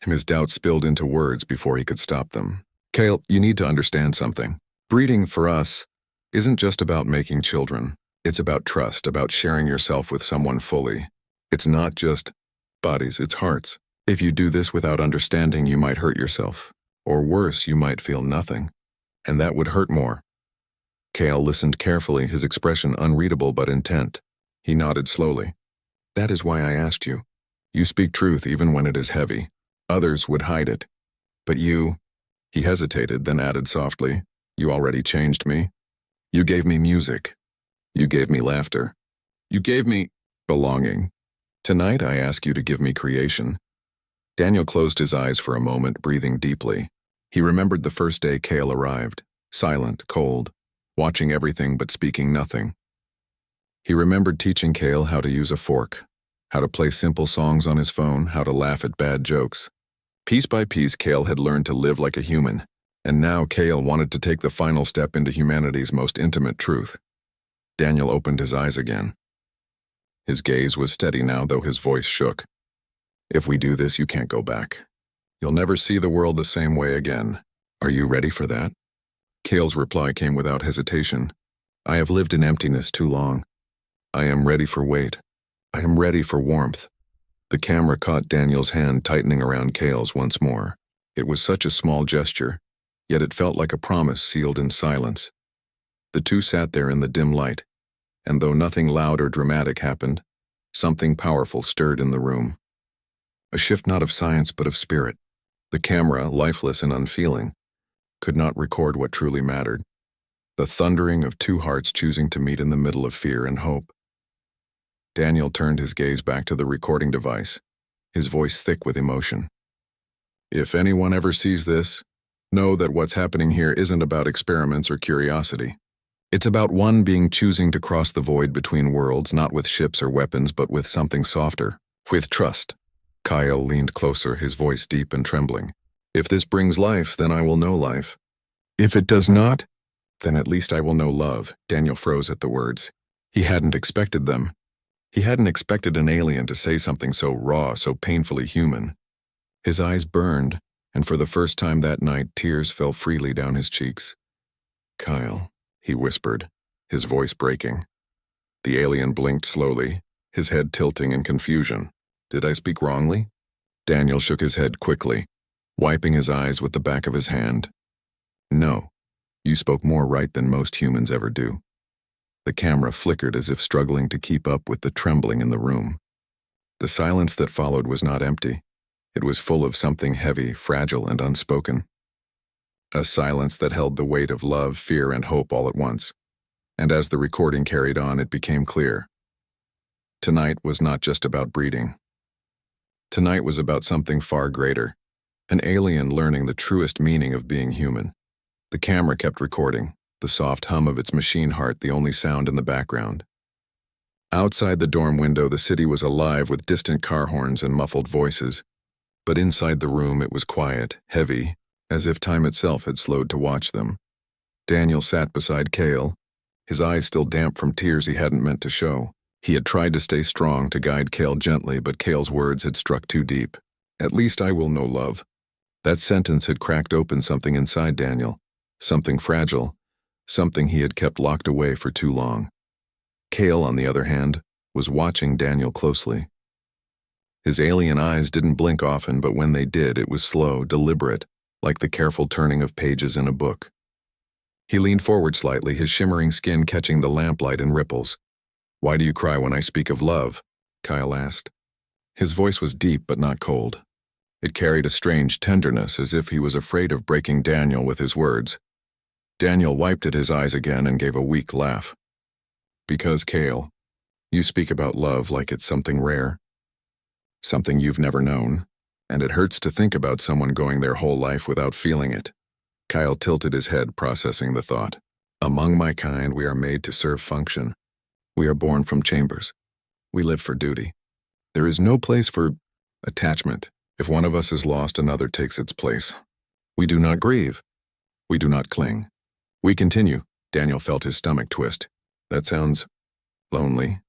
His doubts spilled into words before he could stop them. Kale, you need to understand something. Breeding, for us, isn't just about making children. It's about trust, about sharing yourself with someone fully. It's not just bodies, it's hearts. If you do this without understanding, you might hurt yourself. Or worse, you might feel nothing. And that would hurt more. Kale listened carefully, his expression unreadable but intent. He nodded slowly. That is why I asked you. You speak truth even when it is heavy. Others would hide it. But you... He hesitated, then added softly, you already changed me. You gave me music. You gave me laughter. You gave me belonging. Tonight I ask you to give me creation. Daniel closed his eyes for a moment, breathing deeply. He remembered the first day Kale arrived, silent, cold, watching everything but speaking nothing. He remembered teaching Kale how to use a fork, how to play simple songs on his phone, how to laugh at bad jokes. Piece by piece, Kale had learned to live like a human, and now Kale wanted to take the final step into humanity's most intimate truth. Daniel opened his eyes again. His gaze was steady now, though his voice shook. If we do this, you can't go back. You'll never see the world the same way again. Are you ready for that? Kale's reply came without hesitation. I have lived in emptiness too long. I am ready for weight. I am ready for warmth. The camera caught Daniel's hand tightening around Kale's once more. It was such a small gesture, yet it felt like a promise sealed in silence. The two sat there in the dim light, and though nothing loud or dramatic happened, something powerful stirred in the room. A shift not of science but of spirit. The camera, lifeless and unfeeling, could not record what truly mattered. The thundering of two hearts choosing to meet in the middle of fear and hope. Daniel turned his gaze back to the recording device, his voice thick with emotion. If anyone ever sees this, know that what's happening here isn't about experiments or curiosity. It's about one being choosing to cross the void between worlds, not with ships or weapons, but with something softer, with trust. Kyle leaned closer, his voice deep and trembling. If this brings life, then I will know life. If it does not, then at least I will know love. Daniel froze at the words. He hadn't expected them. He hadn't expected an alien to say something so raw, so painfully human. His eyes burned, and for the first time that night, tears fell freely down his cheeks. Kyle, he whispered, his voice breaking. The alien blinked slowly, his head tilting in confusion. Did I speak wrongly? Daniel shook his head quickly, wiping his eyes with the back of his hand. No, you spoke more right than most humans ever do. The camera flickered as if struggling to keep up with the trembling in the room. The silence that followed was not empty. It was full of something heavy, fragile, and unspoken. A silence that held the weight of love, fear, and hope all at once. And as the recording carried on, it became clear. Tonight was not just about breeding. Tonight was about something far greater. An alien learning the truest meaning of being human. The camera kept recording, the soft hum of its machine heart the only sound in the background. Outside the dorm window, the city was alive with distant car horns and muffled voices. But inside the room, it was quiet, heavy, as if time itself had slowed to watch them. Daniel sat beside Kale, his eyes still damp from tears he hadn't meant to show. He had tried to stay strong, to guide Kale gently, but Kale's words had struck too deep. At least I will know love. That sentence had cracked open something inside Daniel, something fragile, something he had kept locked away for too long. Kale, on the other hand, was watching Daniel closely. His alien eyes didn't blink often, but when they did, it was slow, deliberate, like the careful turning of pages in a book. He leaned forward slightly, his shimmering skin catching the lamplight in ripples. Why do you cry when I speak of love? Kyle asked. His voice was deep but not cold. It carried a strange tenderness, as if he was afraid of breaking Daniel with his words. Daniel wiped at his eyes again and gave a weak laugh. Because, Kale, you speak about love like it's something rare. Something you've never known, and it hurts to think about someone going their whole life without feeling it. Kyle tilted his head, processing the thought. Among my kind, we are made to serve function. We are born from chambers. We live for duty. There is no place for attachment. If one of us is lost, another takes its place. We do not grieve. We do not cling. We continue. Daniel felt his stomach twist. That sounds lonely.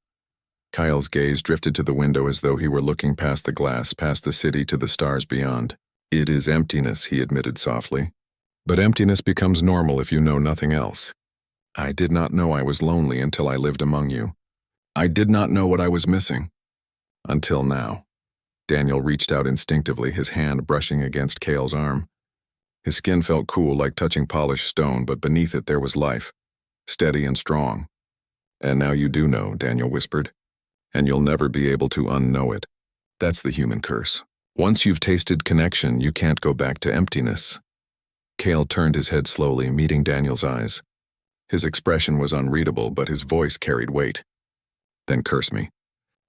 Kyle's gaze drifted to the window as though he were looking past the glass, past the city to the stars beyond. It is emptiness, he admitted softly. But emptiness becomes normal if you know nothing else. I did not know I was lonely until I lived among you. I did not know what I was missing. Until now. Daniel reached out instinctively, his hand brushing against Cale's arm. His skin felt cool, like touching polished stone, but beneath it there was life, steady and strong. And now you do know, Daniel whispered. And you'll never be able to unknow it. That's the human curse. Once you've tasted connection, you can't go back to emptiness. Cale turned his head slowly, meeting Daniel's eyes. His expression was unreadable, but his voice carried weight. Then curse me.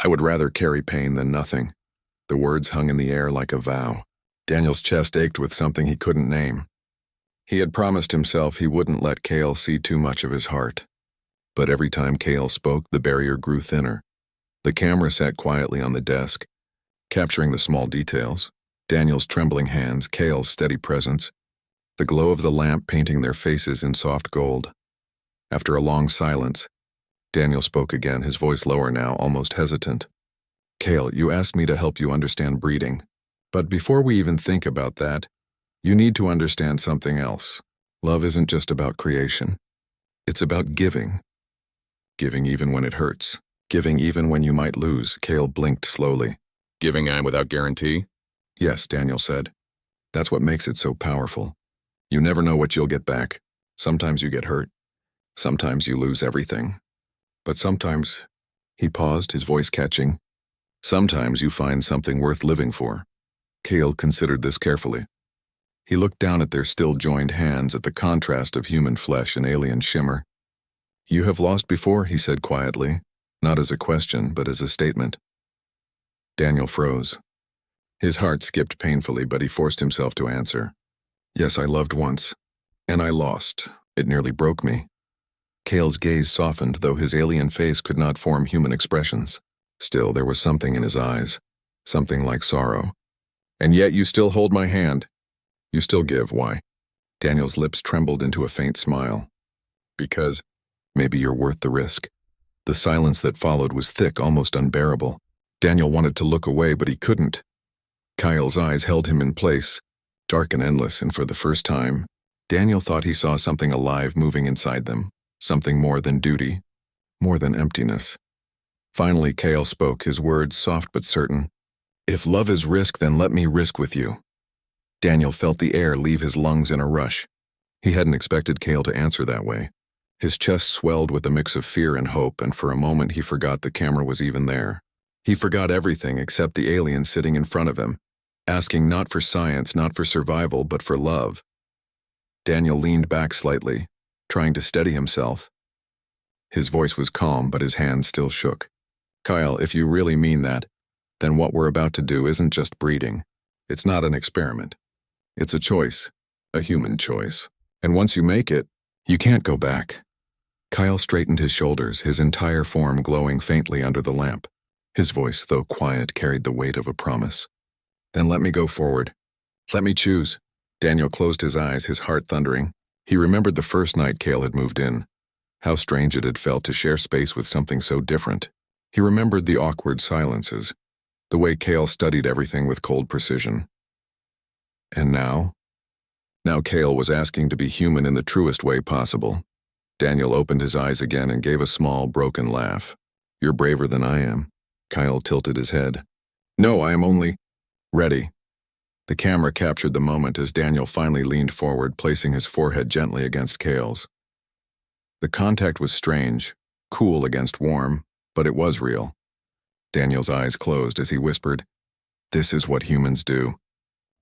I would rather carry pain than nothing. The words hung in the air like a vow. Daniel's chest ached with something he couldn't name. He had promised himself he wouldn't let Cale see too much of his heart. But every time Cale spoke, the barrier grew thinner. The camera sat quietly on the desk, capturing the small details. Daniel's trembling hands, Cale's steady presence, the glow of the lamp painting their faces in soft gold. After a long silence, Daniel spoke again, his voice lower now, almost hesitant. Cale, you asked me to help you understand breeding. But before we even think about that, you need to understand something else. Love isn't just about creation. It's about giving. Giving even when it hurts. Giving even when you might lose. Cale blinked slowly. Giving without guarantee? Yes, Daniel said. That's what makes it so powerful. You never know what you'll get back. Sometimes you get hurt. Sometimes you lose everything. But sometimes, he paused, his voice catching, sometimes you find something worth living for. Cale considered this carefully. He looked down at their still joined hands, at the contrast of human flesh and alien shimmer. You have lost before, he said quietly, not as a question, but as a statement. Daniel froze. His heart skipped painfully, but he forced himself to answer. Yes, I loved once. And I lost. It nearly broke me. Cale's gaze softened, though his alien face could not form human expressions. Still, there was something in his eyes, something like sorrow. And yet you still hold my hand. You still give, why? Daniel's lips trembled into a faint smile. Because maybe you're worth the risk. The silence that followed was thick, almost unbearable. Daniel wanted to look away, but he couldn't. Kyle's eyes held him in place, dark and endless, and for the first time, Daniel thought he saw something alive moving inside them, something more than duty, more than emptiness. Finally, Cale spoke, his words soft but certain. If love is risk, then let me risk with you. Daniel felt the air leave his lungs in a rush. He hadn't expected Cale to answer that way. His chest swelled with a mix of fear and hope, and for a moment he forgot the camera was even there. He forgot everything except the alien sitting in front of him, asking not for science, not for survival, but for love. Daniel leaned back slightly, trying to steady himself. His voice was calm, but his hands still shook. Kyle, if you really mean that, then what we're about to do isn't just breeding. It's not an experiment. It's a choice, a human choice. And once you make it, you can't go back. Kyle straightened his shoulders, his entire form glowing faintly under the lamp. His voice, though quiet, carried the weight of a promise. Then let me go forward. Let me choose. Daniel closed his eyes, his heart thundering. He remembered the first night Cale had moved in. How strange it had felt to share space with something so different. He remembered the awkward silences, the way Cale studied everything with cold precision. And now? Now Cale was asking to be human in the truest way possible. Daniel opened his eyes again and gave a small, broken laugh. You're braver than I am. Kyle tilted his head. No, I am only ready. The camera captured the moment as Daniel finally leaned forward, placing his forehead gently against Cale's. The contact was strange, cool against warm, but it was real. Daniel's eyes closed as he whispered, This is what humans do.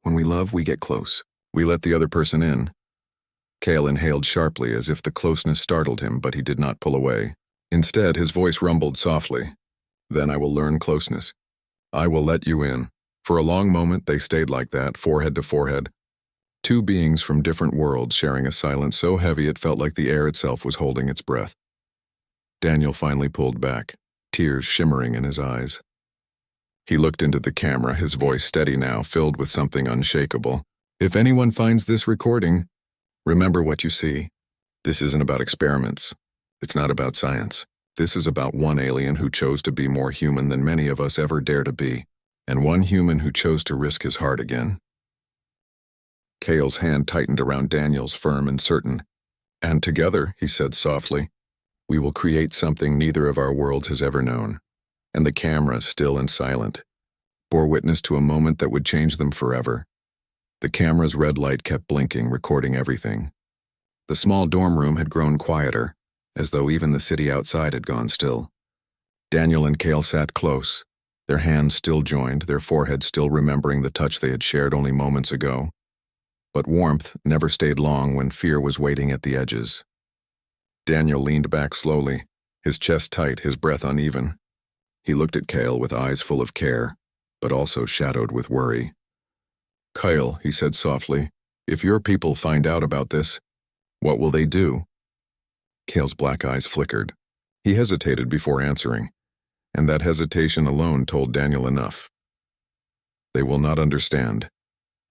When we love, we get close. We let the other person in. Cale inhaled sharply as if the closeness startled him, but he did not pull away. Instead, his voice rumbled softly. Then I will learn closeness. I will let you in. For a long moment, they stayed like that, forehead to forehead. Two beings from different worlds sharing a silence so heavy it felt like the air itself was holding its breath. Daniel finally pulled back, tears shimmering in his eyes. He looked into the camera, his voice steady now, filled with something unshakable. If anyone finds this recording, remember what you see. This isn't about experiments. It's not about science. This is about one alien who chose to be more human than many of us ever dare to be, and one human who chose to risk his heart again. Cale's hand tightened around Daniel's, firm and certain. "And together," he said softly, "we will create something neither of our worlds has ever known." And the camera, still and silent, bore witness to a moment that would change them forever. The camera's red light kept blinking, recording everything. The small dorm room had grown quieter, as though even the city outside had gone still. Daniel and Cale sat close, their hands still joined, their foreheads still remembering the touch they had shared only moments ago. But warmth never stayed long when fear was waiting at the edges. Daniel leaned back slowly, his chest tight, his breath uneven. He looked at Cale with eyes full of care, but also shadowed with worry. "Cale," he said softly, "if your people find out about this, what will they do?" Cale's black eyes flickered. He hesitated before answering, and that hesitation alone told Daniel enough. "They will not understand,"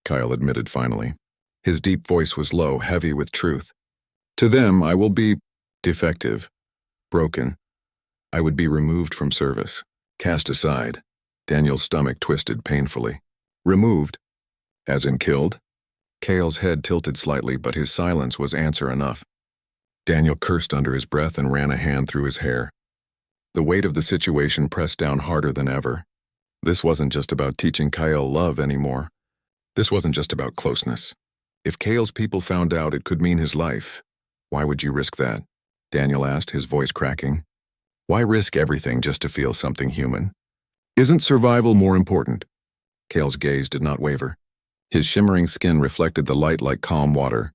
Cale admitted finally. His deep voice was low, heavy with truth. "To them, I will be defective, broken. I would be removed from service, cast aside." Daniel's stomach twisted painfully. "Removed? As in killed?" Cale's head tilted slightly, but his silence was answer enough. Daniel cursed under his breath and ran a hand through his hair. The weight of the situation pressed down harder than ever. This wasn't just about teaching Cale love anymore. This wasn't just about closeness. If Cale's people found out, it could mean his life. "Why would you risk that?" Daniel asked, his voice cracking. "Why risk everything just to feel something human? Isn't survival more important?" Cale's gaze did not waver. His shimmering skin reflected the light like calm water,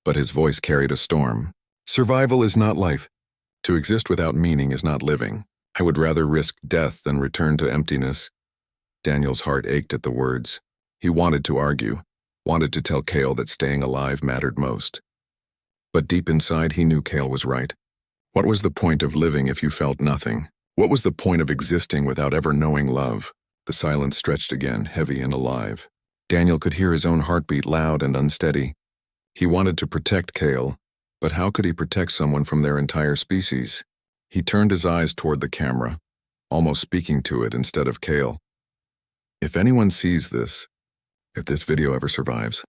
but his voice carried a storm. "Survival is not life. To exist without meaning is not living. I would rather risk death than return to emptiness." Daniel's heart ached at the words. He wanted to argue, wanted to tell Cale that staying alive mattered most. But deep inside, he knew Cale was right. What was the point of living if you felt nothing? What was the point of existing without ever knowing love? The silence stretched again, heavy and alive. Daniel could hear his own heartbeat, loud and unsteady. He wanted to protect Cale, but how could he protect someone from their entire species? He turned his eyes toward the camera, almost speaking to it instead of Cale. "If anyone sees this, if this video ever survives,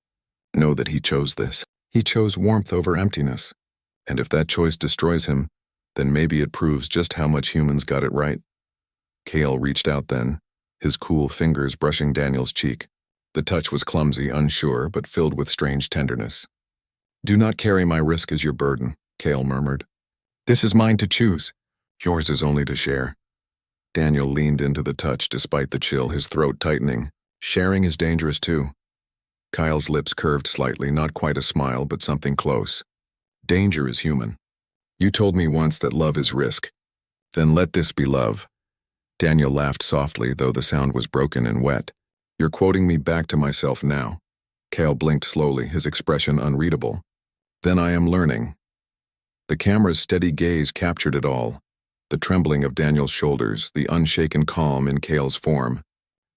know that he chose this. He chose warmth over emptiness. And if that choice destroys him, then maybe it proves just how much humans got it right." Cale reached out then, his cool fingers brushing Daniel's cheek. The touch was clumsy, unsure, but filled with strange tenderness. "Do not carry my risk as your burden," Cale murmured. "This is mine to choose. Yours is only to share." Daniel leaned into the touch despite the chill, his throat tightening. Sharing is dangerous too. Kyle's lips curved slightly, not quite a smile, but something close. "Danger is human. You told me once that love is risk. Then let this be love." Daniel laughed softly, though the sound was broken and wet. "You're quoting me back to myself now." Cale blinked slowly, his expression unreadable. "Then I am learning." The camera's steady gaze captured it all. The trembling of Daniel's shoulders, the unshaken calm in Cale's form,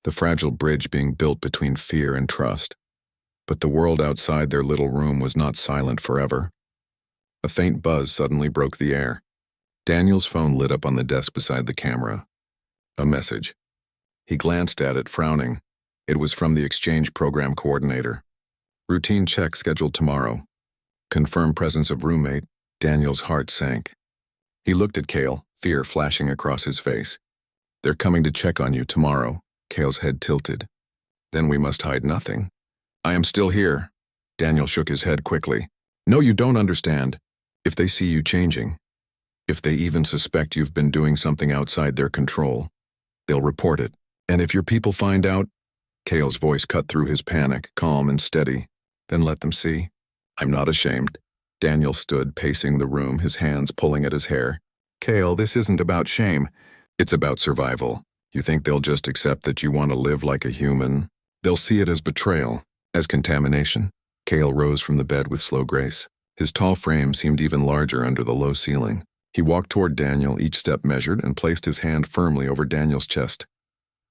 the fragile bridge being built between fear and trust. But the world outside their little room was not silent forever. A faint buzz suddenly broke the air. Daniel's phone lit up on the desk beside the camera. A message. He glanced at it, frowning. It was from the exchange program coordinator. "Routine check scheduled tomorrow. Confirm presence of roommate." Daniel's heart sank. He looked at Cale, fear flashing across his face. "They're coming to check on you tomorrow." Cale's head tilted. "Then we must hide nothing." "I am still here." Daniel shook his head quickly. "No, you don't understand. If they see you changing, if they even suspect you've been doing something outside their control, they'll report it. And if your people find out," Cale's voice cut through his panic, calm and steady, "then let them see. I'm not ashamed." Daniel stood, pacing the room, his hands pulling at his hair. "Cale, this isn't about shame. It's about survival. You think they'll just accept that you want to live like a human? They'll see it as betrayal, as contamination." Cale rose from the bed with slow grace. His tall frame seemed even larger under the low ceiling. He walked toward Daniel, each step measured, and placed his hand firmly over Daniel's chest,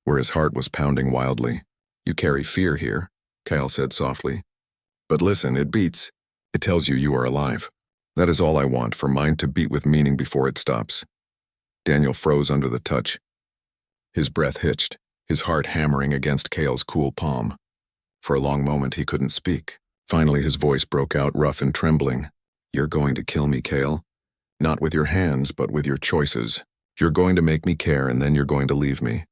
where his heart was pounding wildly. "You carry fear here," Cale said softly. "But listen, it beats. It tells you you are alive. That is all I want, for mine to beat with meaning before it stops." Daniel froze under the touch. His breath hitched, his heart hammering against Cale's cool palm. For a long moment he couldn't speak. Finally, his voice broke out rough and trembling. You're going to kill me, Kale. Not with your hands, but with your choices. You're going to make me care, and then you're going to leave me.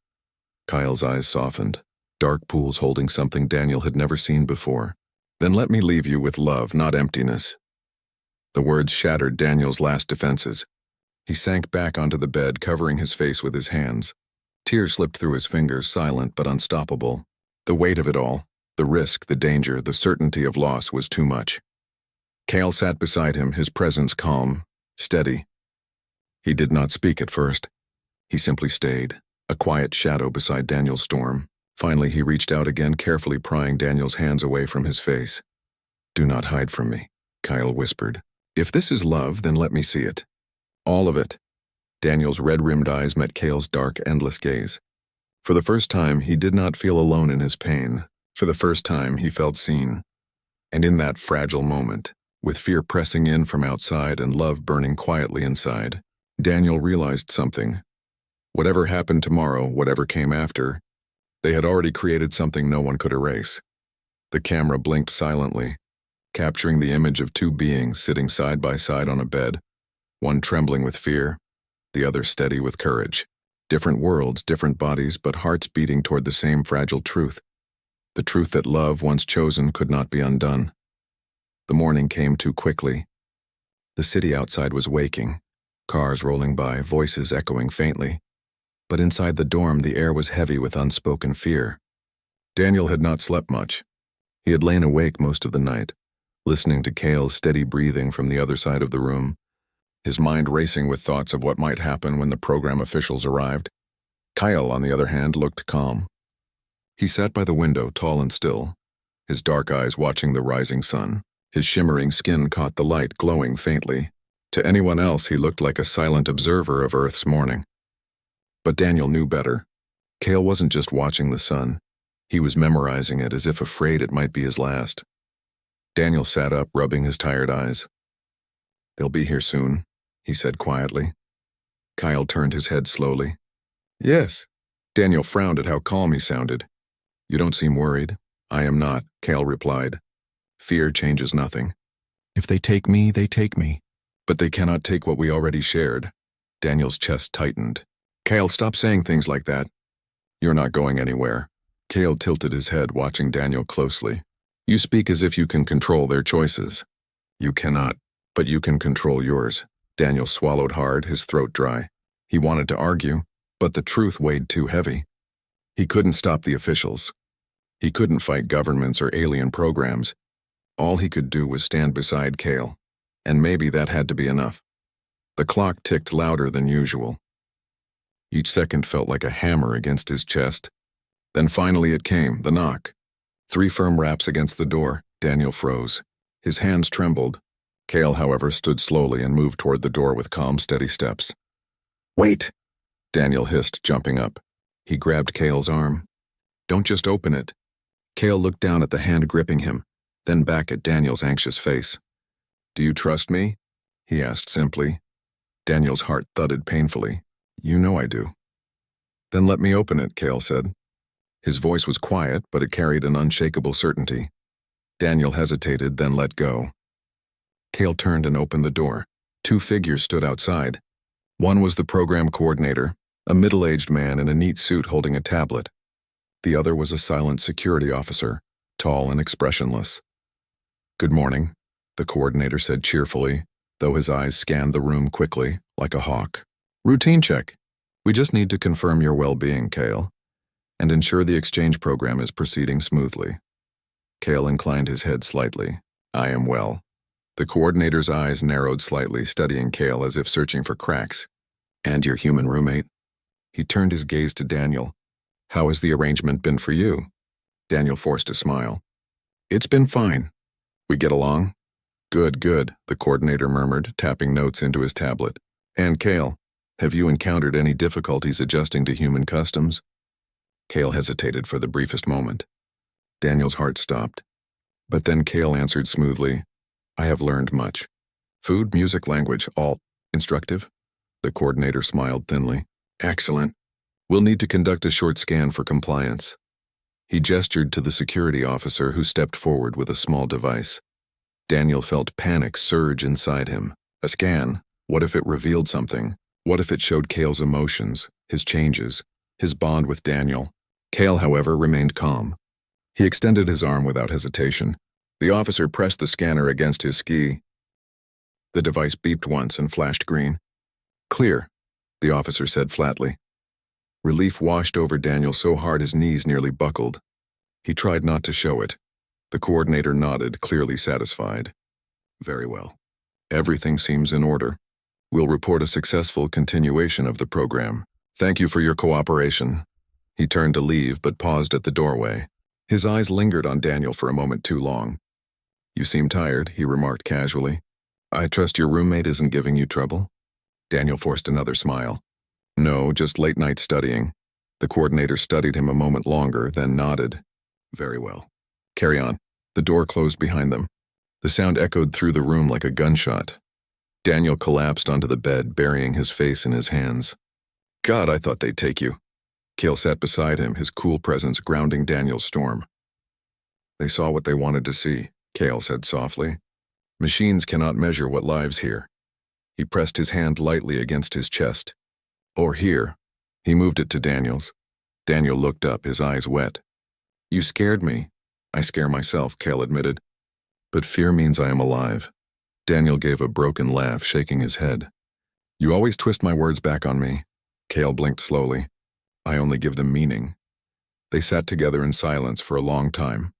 Kyle's eyes softened, dark pools holding something Daniel had never seen before. Then let me leave you with love, not emptiness. The words shattered Daniel's last defenses. He sank back onto the bed, covering his face with his hands. Tears slipped through his fingers, silent but unstoppable. The weight of it all, the risk, the danger, the certainty of loss was too much. Kale sat beside him, his presence calm, steady. He did not speak at first. He simply stayed, a quiet shadow beside Daniel's storm. Finally, he reached out again, carefully prying Daniel's hands away from his face. Do not hide from me, Kyle whispered. If this is love, then let me see it. All of it. Daniel's red-rimmed eyes met Kale's dark, endless gaze. For the first time, he did not feel alone in his pain. For the first time, he felt seen. And in that fragile moment, with fear pressing in from outside and love burning quietly inside, Daniel realized something. Whatever happened tomorrow, whatever came after, they had already created something no one could erase. The camera blinked silently, capturing the image of two beings sitting side by side on a bed, one trembling with fear, the other steady with courage. Different worlds, different bodies, but hearts beating toward the same fragile truth. The truth that love, once chosen, could not be undone. The morning came too quickly. The city outside was waking, cars rolling by, voices echoing faintly. But inside the dorm, the air was heavy with unspoken fear. Daniel had not slept much. He had lain awake most of the night, listening to Kale's steady breathing from the other side of the room, his mind racing with thoughts of what might happen when the program officials arrived. Kyle, on the other hand, looked calm. He sat by the window, tall and still, his dark eyes watching the rising sun. His shimmering skin caught the light, glowing faintly. To anyone else, he looked like a silent observer of Earth's morning. But Daniel knew better. Kale wasn't just watching the sun. He was memorizing it as if afraid it might be his last. Daniel sat up, rubbing his tired eyes. They'll be here soon, he said quietly. Kyle turned his head slowly. Yes. Daniel frowned at how calm he sounded. You don't seem worried. I am not, Kale replied. Fear changes nothing. If they take me, they take me. But they cannot take what we already shared. Daniel's chest tightened. Kale, stop saying things like that. You're not going anywhere. Kale tilted his head, watching Daniel closely. You speak as if you can control their choices. You cannot, but you can control yours. Daniel swallowed hard, his throat dry. He wanted to argue, but the truth weighed too heavy. He couldn't stop the officials. He couldn't fight governments or alien programs. All he could do was stand beside Kale, and maybe that had to be enough. The clock ticked louder than usual. Each second felt like a hammer against his chest. Then finally it came, the knock. 3 firm raps against the door. Daniel froze. His hands trembled. Kale, however, stood slowly and moved toward the door with calm, steady steps. Wait! Daniel hissed, jumping up. He grabbed Kale's arm. Don't just open it. Kale looked down at the hand gripping him, then back at Daniel's anxious face. Do you trust me? He asked simply. Daniel's heart thudded painfully. You know I do. Then let me open it, Kale said. His voice was quiet, but it carried an unshakable certainty. Daniel hesitated, then let go. Kale turned and opened the door. 2 figures stood outside. One was the program coordinator, a middle-aged man in a neat suit holding a tablet. The other was a silent security officer, tall and expressionless. Good morning, the coordinator said cheerfully, though his eyes scanned the room quickly, like a hawk. Routine check. We just need to confirm your well-being, Kale, and ensure the exchange program is proceeding smoothly. Kale inclined his head slightly. I am well. The coordinator's eyes narrowed slightly, studying Kale as if searching for cracks. And your human roommate? He turned his gaze to Daniel. How has the arrangement been for you? Daniel forced a smile. It's been fine. We get along? Good, good, the coordinator murmured, tapping notes into his tablet. And Kale, have you encountered any difficulties adjusting to human customs? Kale hesitated for the briefest moment. Daniel's heart stopped. But then Kale answered smoothly, I have learned much. Food, music, language, all instructive? The coordinator smiled thinly. Excellent. We'll need to conduct a short scan for compliance. He gestured to the security officer who stepped forward with a small device. Daniel felt panic surge inside him. A scan. What if it revealed something? What if it showed Cale's emotions, his changes, his bond with Daniel? Cale, however, remained calm. He extended his arm without hesitation. The officer pressed the scanner against his ski. The device beeped once and flashed green. "Clear," the officer said flatly. Relief washed over Daniel so hard his knees nearly buckled. He tried not to show it. The coordinator nodded, clearly satisfied. "Very well. Everything seems in order. We'll report a successful continuation of the program. Thank you for your cooperation." He turned to leave but paused at the doorway. His eyes lingered on Daniel for a moment too long. "You seem tired," he remarked casually. "I trust your roommate isn't giving you trouble?" Daniel forced another smile. "No, just late night studying." The coordinator studied him a moment longer, then nodded. "Very well. Carry on." The door closed behind them. The sound echoed through the room like a gunshot. Daniel collapsed onto the bed, burying his face in his hands. "God, I thought they'd take you." Cale sat beside him, his cool presence grounding Daniel's storm. "They saw what they wanted to see," Cale said softly. "Machines cannot measure what lives here." He pressed his hand lightly against his chest. "Or here." He moved it to Daniel's. Daniel looked up, his eyes wet. "You scared me." "I scare myself," Cale admitted. "But fear means I am alive." Daniel gave a broken laugh, shaking his head. "You always twist my words back on me." Cale blinked slowly. "I only give them meaning." They sat together in silence for a long time.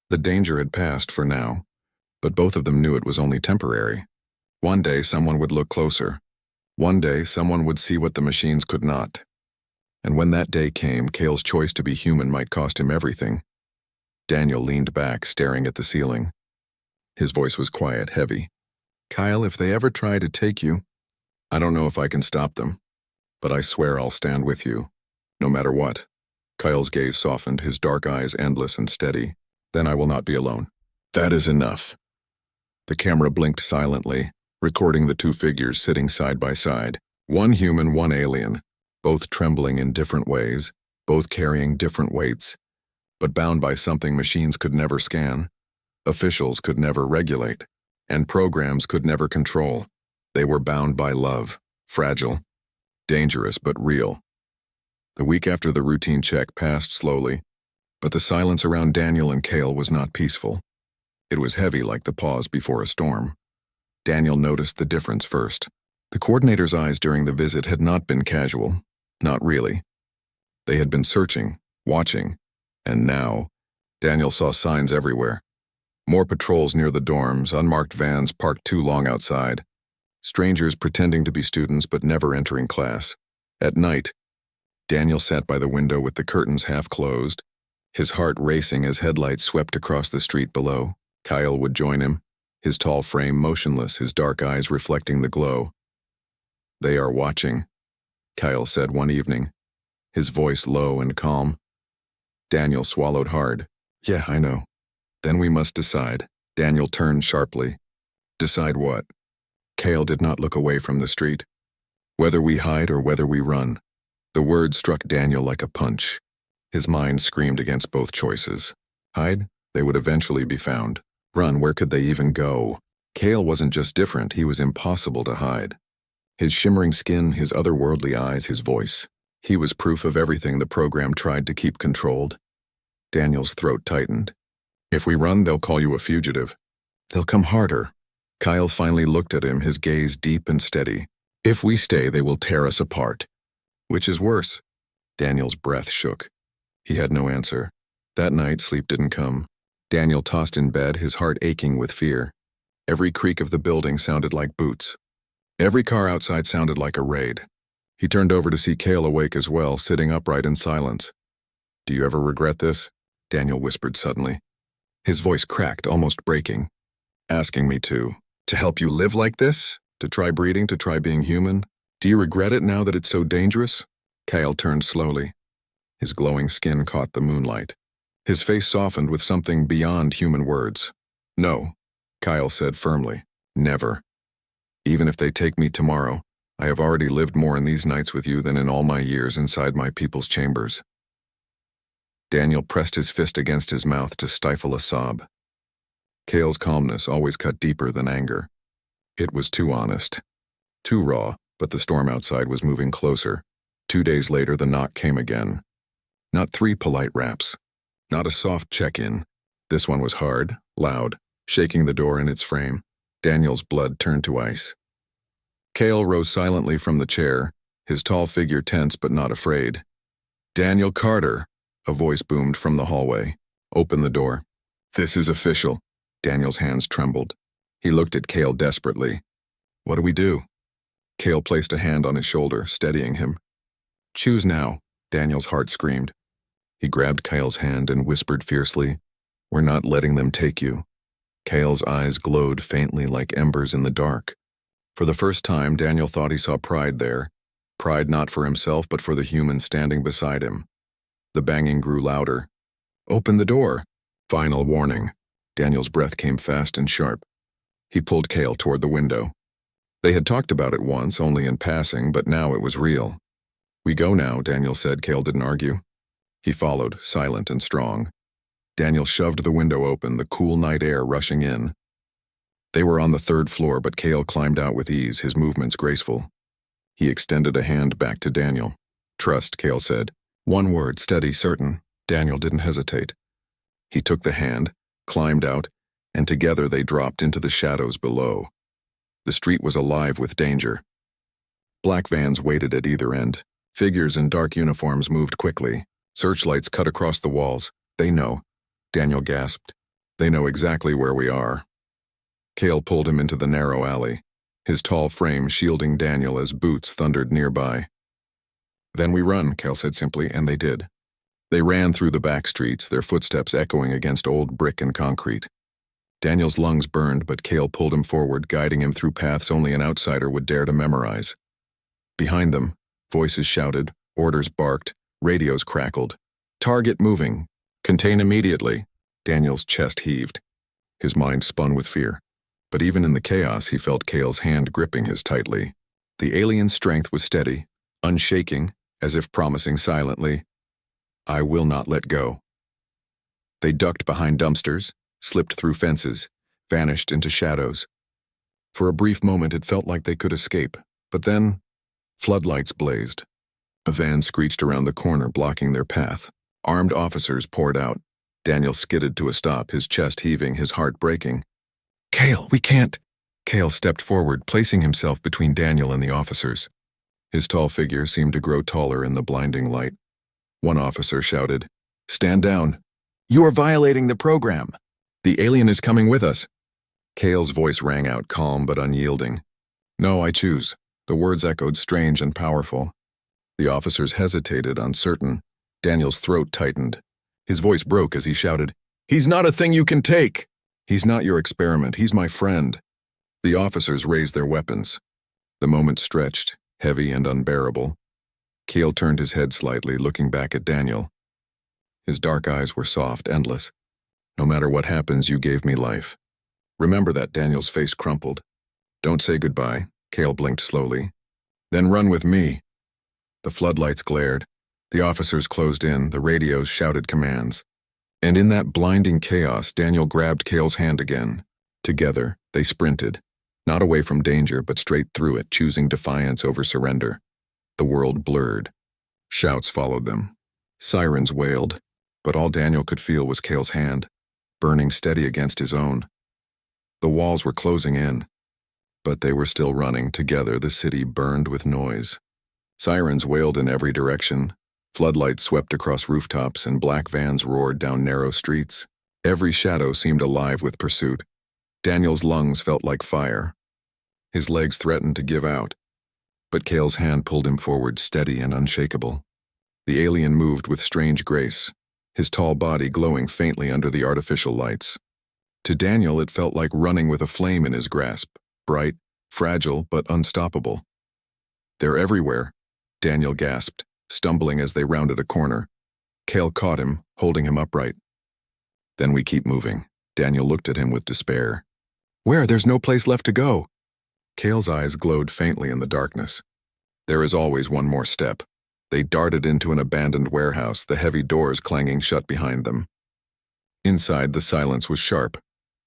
The danger had passed for now, but both of them knew it was only temporary. One day someone would look closer. One day someone would see what the machines could not. And when that day came, Cale's choice to be human might cost him everything. Daniel leaned back, staring at the ceiling. His voice was quiet, heavy. "Kyle, if they ever try to take you, I don't know if I can stop them, but I swear I'll stand with you, no matter what." Kyle's gaze softened, his dark eyes endless and steady. "Then I will not be alone." "That is enough." The camera blinked silently, recording the two figures sitting side by side. One human, one alien, both trembling in different ways, both carrying different weights, but bound by something machines could never scan, officials could never regulate, and programs could never control. They were bound by love, fragile, dangerous but real. The week after the routine check passed slowly, but the silence around Daniel and Cale was not peaceful. It was heavy like the pause before a storm. Daniel noticed the difference first. The coordinator's eyes during the visit had not been casual, not really. They had been searching, watching, and now, Daniel saw signs everywhere. More patrols near the dorms, unmarked vans parked too long outside, strangers pretending to be students but never entering class. At night, Daniel sat by the window with the curtains half closed, his heart racing as headlights swept across the street below. Kyle would join him, his tall frame motionless, his dark eyes reflecting the glow. "They are watching," Kyle said one evening, his voice low and calm. Daniel swallowed hard. "Yeah, I know. Then we must decide." Daniel turned sharply. "Decide what?" Cale did not look away from the street. "Whether we hide or whether we run." The word struck Daniel like a punch. His mind screamed against both choices. Hide? They would eventually be found. Run? Where could they even go? Cale wasn't just different, he was impossible to hide. His shimmering skin, his otherworldly eyes, his voice. He was proof of everything the program tried to keep controlled. Daniel's throat tightened. "If we run, they'll call you a fugitive. They'll come harder." Kyle finally looked at him, his gaze deep and steady. "If we stay, they will tear us apart." "Which is worse?" Daniel's breath shook. He had no answer. That night, sleep didn't come. Daniel tossed in bed, his heart aching with fear. Every creak of the building sounded like boots. Every car outside sounded like a raid. He turned over to see Cale awake as well, sitting upright in silence. "Do you ever regret this?" Daniel whispered suddenly. His voice cracked, almost breaking. "Asking me to help you live like this? To try breeding, to try being human? Do you regret it now that it's so dangerous?" Cale turned slowly. His glowing skin caught the moonlight. His face softened with something beyond human words. "No," Kyle said firmly. "Never. Even if they take me tomorrow, I have already lived more in these nights with you than in all my years inside my people's chambers." Daniel pressed his fist against his mouth to stifle a sob. Cale's calmness always cut deeper than anger. It was too honest. Too raw, but the storm outside was moving closer. 2 days later, the knock came again. Not 3 polite raps. Not a soft check-in. This one was hard, loud, shaking the door in its frame. Daniel's blood turned to ice. Cale rose silently from the chair, his tall figure tense but not afraid. "Daniel Carter," a voice boomed from the hallway. "Open the door." "This is official." Daniel's hands trembled. He looked at Cale desperately. "What do we do?" Cale placed a hand on his shoulder, steadying him. "Choose now," Daniel's heart screamed. He grabbed Cale's hand and whispered fiercely, "We're not letting them take you." Cale's eyes glowed faintly like embers in the dark. For the first time, Daniel thought he saw pride there. Pride not for himself, but for the human standing beside him. The banging grew louder. "Open the door." Final warning. Daniel's breath came fast and sharp. He pulled Cale toward the window. They had talked about it once, only in passing, but now it was real. "We go now," Daniel said. Cale didn't argue. He followed, silent and strong. Daniel shoved the window open, the cool night air rushing in. They were on the 3rd floor, but Cale climbed out with ease, his movements graceful. He extended a hand back to Daniel. "Trust," Cale said. "One word, steady, certain." Daniel didn't hesitate. He took the hand, climbed out, and together they dropped into the shadows below. The street was alive with danger. Black vans waited at either end. Figures in dark uniforms moved quickly. Searchlights cut across the walls. "They know," Daniel gasped. "They know exactly where we are." Cale pulled him into the narrow alley, his tall frame shielding Daniel as boots thundered nearby. "Then we run," Cale said simply, and they did. They ran through the back streets, their footsteps echoing against old brick and concrete. Daniel's lungs burned, but Cale pulled him forward, guiding him through paths only an outsider would dare to memorize. Behind them, voices shouted, orders barked, radios crackled. "Target moving. Contain immediately." Daniel's chest heaved. His mind spun with fear. But even in the chaos, he felt Cale's hand gripping his tightly. The alien's strength was steady, unshaking, as if promising silently, "I will not let go." They ducked behind dumpsters, slipped through fences, vanished into shadows. For a brief moment it felt like they could escape, but then floodlights blazed. A van screeched around the corner, blocking their path. Armed officers poured out. Daniel skidded to a stop, his chest heaving, his heart breaking. "Cale, we can't." Cale stepped forward, placing himself between Daniel and the officers. His tall figure seemed to grow taller in the blinding light. One officer shouted, "Stand down. You are violating the program. The alien is coming with us." Cale's voice rang out, calm but unyielding. "No, I choose." The words echoed strange and powerful. The officers hesitated, uncertain. Daniel's throat tightened. His voice broke as he shouted, "He's not a thing you can take. He's not your experiment. He's my friend." The officers raised their weapons. The moment stretched, heavy and unbearable. Cale turned his head slightly, looking back at Daniel. His dark eyes were soft, endless. "No matter what happens, you gave me life. Remember that." Daniel's face crumpled. "Don't say goodbye." Cale blinked slowly. "Then run with me." The floodlights glared. The officers closed in, the radios shouted commands. And in that blinding chaos, Daniel grabbed Cale's hand again. Together, they sprinted. Not away from danger, but straight through it, choosing defiance over surrender. The world blurred. Shouts followed them. Sirens wailed, but all Daniel could feel was Cale's hand, burning steady against his own. The walls were closing in, but they were still running. Together, the city burned with noise. Sirens wailed in every direction. Floodlights swept across rooftops and black vans roared down narrow streets. Every shadow seemed alive with pursuit. Daniel's lungs felt like fire. His legs threatened to give out, but Cale's hand pulled him forward, steady and unshakable. The alien moved with strange grace, his tall body glowing faintly under the artificial lights. To Daniel, it felt like running with a flame in his grasp, bright, fragile, but unstoppable. "They're everywhere," Daniel gasped, stumbling as they rounded a corner. Cale caught him, holding him upright. "Then we keep moving." Daniel looked at him with despair. "Where? There's no place left to go." Cale's eyes glowed faintly in the darkness. "There is always one more step." They darted into an abandoned warehouse, the heavy doors clanging shut behind them. Inside, the silence was sharp,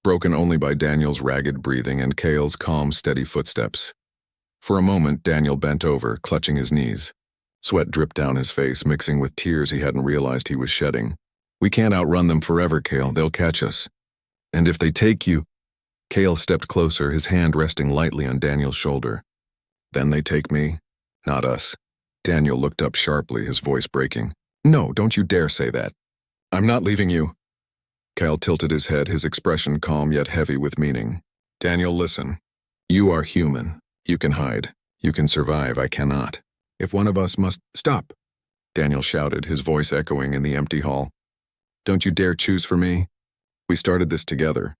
broken only by Daniel's ragged breathing and Cale's calm, steady footsteps. For a moment, Daniel bent over, clutching his knees. Sweat dripped down his face, mixing with tears he hadn't realized he was shedding. "We can't outrun them forever, Cale. They'll catch us. And if they take you—" Cale stepped closer, his hand resting lightly on Daniel's shoulder. "Then they take me, not us." Daniel looked up sharply, his voice breaking. "No, don't you dare say that. I'm not leaving you." Cale tilted his head, his expression calm yet heavy with meaning. "Daniel, listen. You are human. You can hide. You can survive. I cannot. If one of us must— Stop!" Daniel shouted, his voice echoing in the empty hall. "Don't you dare choose for me. We started this together.